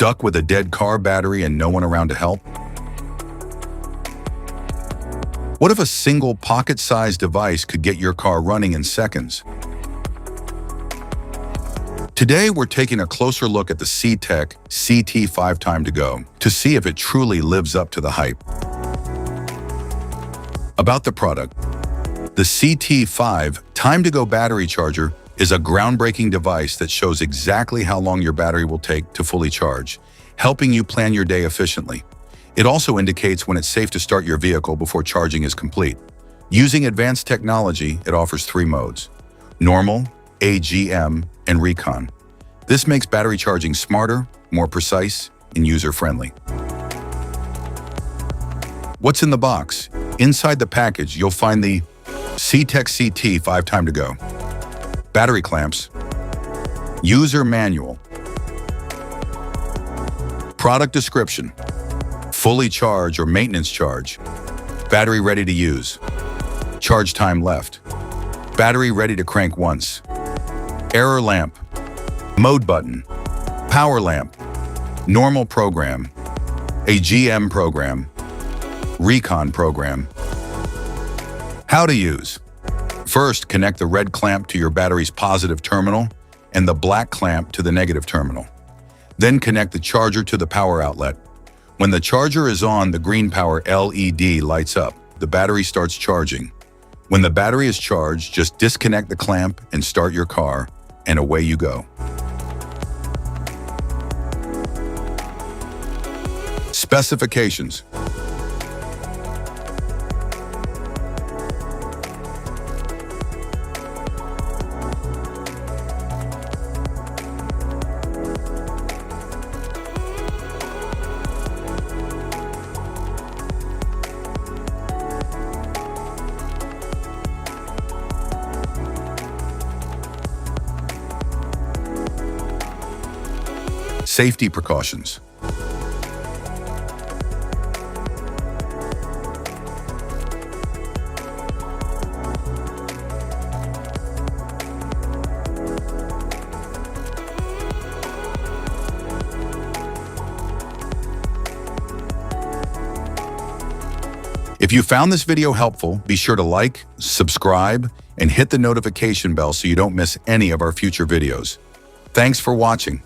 Stuck with a dead car battery and no one around to help? What if a single pocket-sized device could get your car running in seconds? Today, we're taking a closer look at the CTEK CT5 Time to Go to see if it truly lives up to the hype. About the product, the CT5 Time to Go battery charger is a groundbreaking device that shows exactly how long your battery will take to fully charge, helping you plan your day efficiently. It also indicates when it's safe to start your vehicle before charging is complete. Using advanced technology, it offers 3 modes: normal, AGM, and recon. This makes battery charging smarter, more precise, and user-friendly. What's in the box? Inside the package, you'll find the CTEK CT5 Time to Go, battery clamps, user manual, product description, fully charge or maintenance charge, battery ready to use, charge time left, battery ready to crank once, error lamp, mode button, power lamp, normal program, AGM program, recon program. How to use. First, connect the red clamp to your battery's positive terminal and the black clamp to the negative terminal. Then connect the charger to the power outlet. When the charger is on, the green power LED lights up. The battery starts charging. When the battery is charged, just disconnect the clamp and start your car, and away you go. Specifications. Safety precautions. If you found this video helpful, be sure to like, subscribe, and hit the notification bell so you don't miss any of our future videos. Thanks for watching.